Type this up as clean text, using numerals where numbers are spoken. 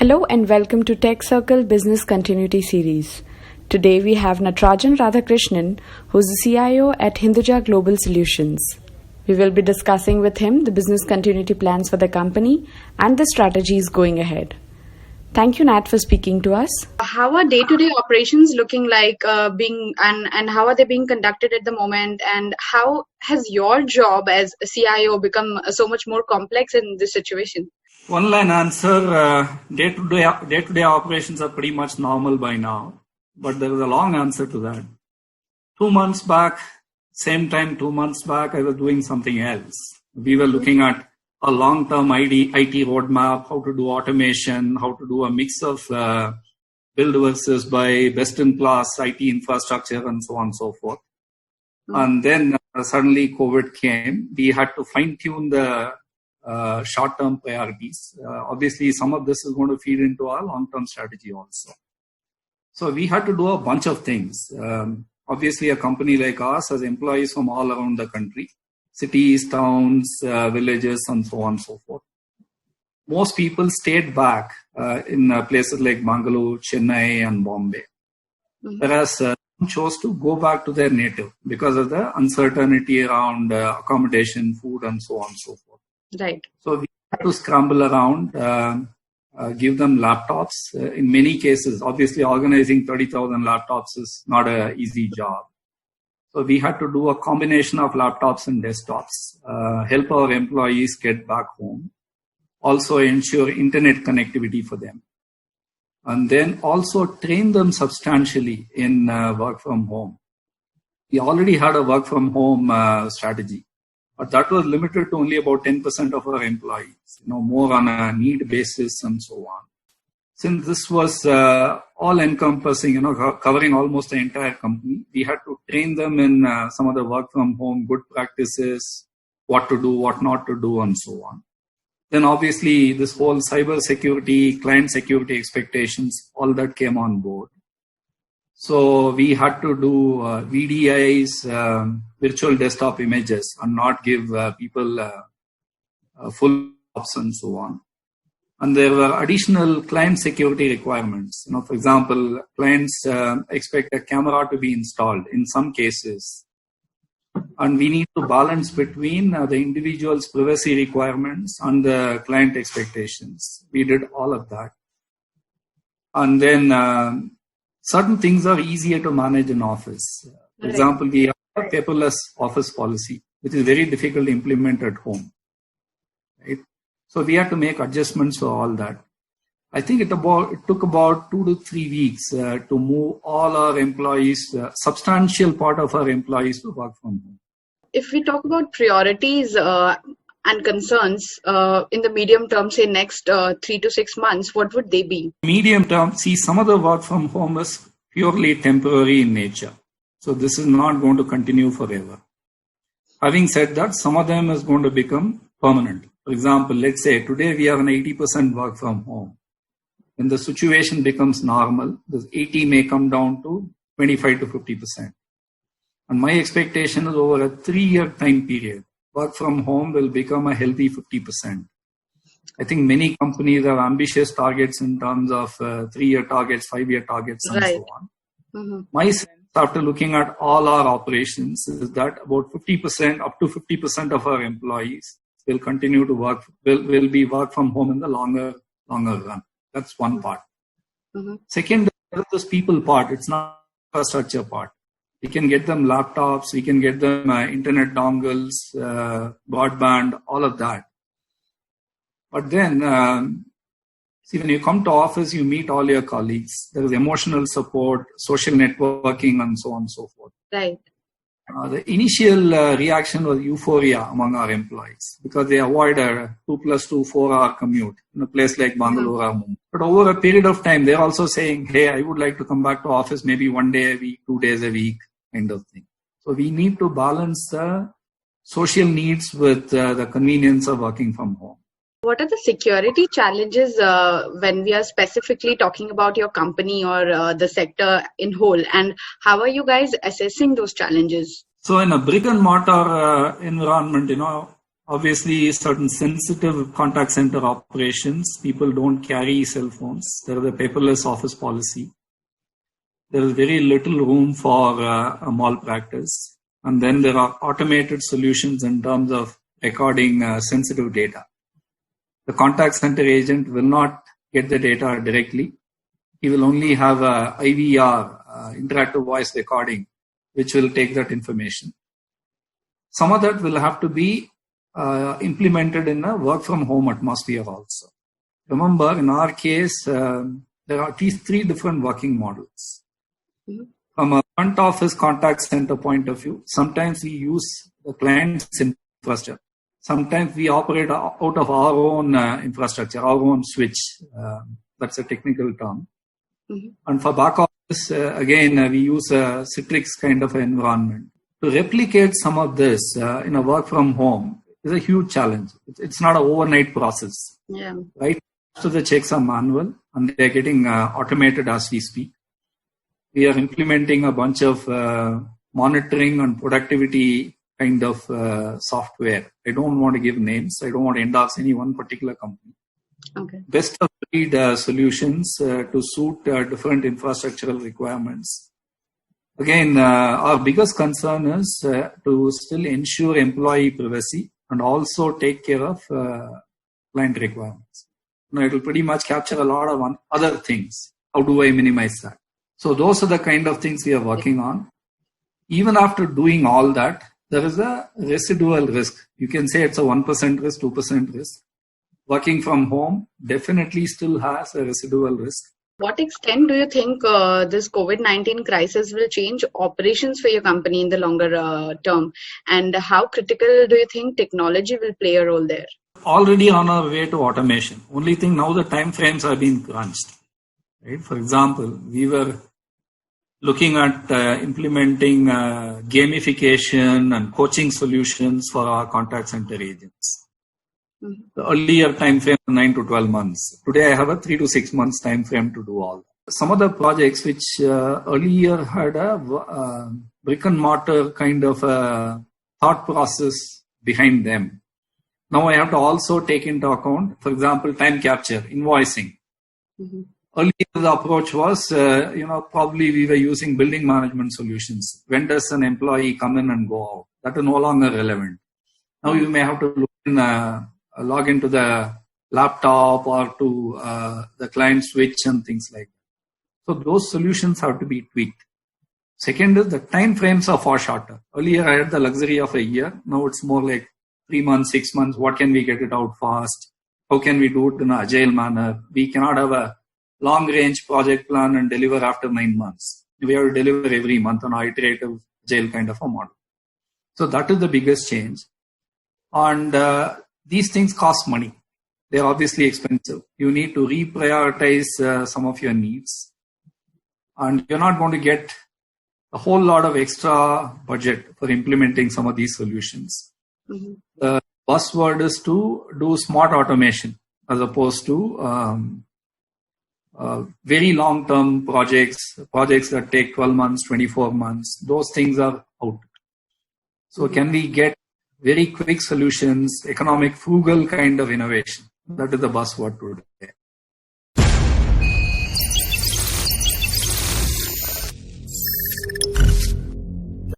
Hello and welcome to Tech Circle Business Continuity Series. Today we have Natarajan Radhakrishnan, who's the CIO at Hinduja Global Solutions. We will be discussing with him the business continuity plans for the company and the strategies going ahead. Thank you, Nat, for speaking to us. How are day-to-day operations looking like and how are they being conducted at the moment? And how has your job as a CIO become so much more complex in this situation? One line answer, day-to-day operations are pretty much normal by now, but there is a long answer to that. 2 months back, same time 2 months back, I was doing something else. We were looking at a long-term IT roadmap, how to do automation, how to do a mix of build versus buy, best-in-class IT infrastructure, and so on and so forth. And then suddenly COVID came. We had to fine-tune the short-term priorities. Obviously, some of this is going to feed into our long-term strategy also. So we had to do a bunch of things. Obviously, a company like us has employees from all around the country, cities, towns, villages, and so on and so forth. Most people stayed back in places like Bangalore, Chennai, and Bombay. Whereas some chose to go back to their native because of the uncertainty around accommodation, food, and so on and so forth. Right. So we had to scramble around, give them laptops. In many cases, obviously organizing 30,000 laptops is not an easy job. So we had to do a combination of laptops and desktops, help our employees get back home, also ensure internet connectivity for them, and then also train them substantially in work from home. We already had a work from home strategy, but that was limited to only about 10% of our employees, more on a need basis and so on. Since this was all-encompassing, covering almost the entire company, we had to train them in some of the work-from-home good practices, what to do, what not to do, and so on. Then obviously, this whole cyber security, client security expectations, all that came on board. So we had to do VDIs, virtual desktop images, and not give people full ops and so on. And there were additional client security requirements. For example, clients expect a camera to be installed in some cases. And we need to balance between the individual's privacy requirements and the client expectations. We did all of that. And then certain things are easier to manage in office. For example, we have a paperless office policy, which is very difficult to implement at home. Right? So we had to make adjustments for all that. I think it took about 2 to 3 weeks to move all our employees, substantial part of our employees, to work from home. If we talk about priorities and concerns in the medium term, say next 3 to 6 months, what would they be? Medium term, some of the work from home is purely temporary in nature. So this is not going to continue forever. Having said that, some of them is going to become permanent. For example, let's say today we have an 80% work from home. When the situation becomes normal, this 80 may come down to 25 to 50%. And my expectation is over a 3-year time period, work from home will become a healthy 50%. I think many companies have ambitious targets in terms of 3-year targets, 5-year targets, and so on. Mm-hmm. My sense after looking at all our operations is that about 50%, up to 50% of our employees will continue to will be work from home in the longer run. That's one part. Mm-hmm. Second, this people part. It's not infrastructure part. We can get them laptops, we can get them internet dongles, broadband, all of that. But then, when you come to office, you meet all your colleagues. There is emotional support, social networking, and so on and so forth. Right. The initial reaction was euphoria among our employees because they avoid a 2 + 2 4-hour commute in a place like Bangalore or Mumbai. But over a period of time, they're also saying, hey, I would like to come back to office maybe 1 day a week, 2 days a week, kind of thing. So we need to balance the social needs with the convenience of working from home. What are the security challenges when we are specifically talking about your company or the sector in whole? And how are you guys assessing those challenges? So in a brick and mortar environment, Obviously, certain sensitive contact center operations, people don't carry cell phones. There is a paperless office policy. There is very little room for a malpractice. And then there are automated solutions in terms of recording sensitive data. The contact center agent will not get the data directly. He will only have a IVR, interactive voice recording, which will take that information. Some of that will have to be implemented in a work from home atmosphere also. Remember, in our case, there are these three different working models. Mm-hmm. From a front office contact center point of view, sometimes we use the client's infrastructure. Sometimes we operate out of our own infrastructure, our own switch. That's a technical term. Mm-hmm. And for back office, again, we use a Citrix kind of environment. To replicate some of this in a work from home is a huge challenge. It's not an overnight process. Yeah. Right? So the checks are manual and they're getting automated as we speak. We are implementing a bunch of monitoring and productivity kind of software. I don't want to give names. I don't want to endorse any one particular company. Okay. Best of breed solutions to suit different infrastructural requirements. Again, our biggest concern is to still ensure employee privacy and also take care of client requirements. It will pretty much capture a lot of other things. How do I minimize that? So those are the kind of things we are working on. Even after doing all that, there is a residual risk. You can say it's a 1% risk, 2% risk. Working from home definitely still has a residual risk. What extent do you think this COVID-19 crisis will change operations for your company in the longer term? And how critical do you think technology will play a role there? Already on our way to automation. Only thing now the time frames have been crunched. Right? For example, we were looking at implementing gamification and coaching solutions for our contact center agents. Mm-hmm. The earlier time frame 9 to 12 months. Today I have a 3 to 6 months time frame to do all that. Some of the projects which earlier had a brick and mortar kind of a thought process behind them. Now I have to also take into account, for example, time capture, invoicing. Mm-hmm. Earlier the approach was, probably we were using building management solutions. When does an employee come in and go out? That is no longer relevant. Now you may have to log into the laptop or to the client switch and things like that. So those solutions have to be tweaked. Second is the time frames are far shorter. Earlier I had the luxury of a year. Now it's more like 3 months, 6 months. What can we get it out fast? How can we do it in an agile manner? We cannot have a long-range project plan and deliver after 9 months. We have to deliver every month on an iterative agile kind of a model. So that is the biggest change. And these things cost money. They're obviously expensive. You need to reprioritize some of your needs. And you're not going to get a whole lot of extra budget for implementing some of these solutions. Mm-hmm. The buzzword is to do smart automation as opposed to very long-term projects that take 12 months, 24 months. Those things are out. So can we get very quick solutions, economic, frugal kind of innovation? That is the buzzword today.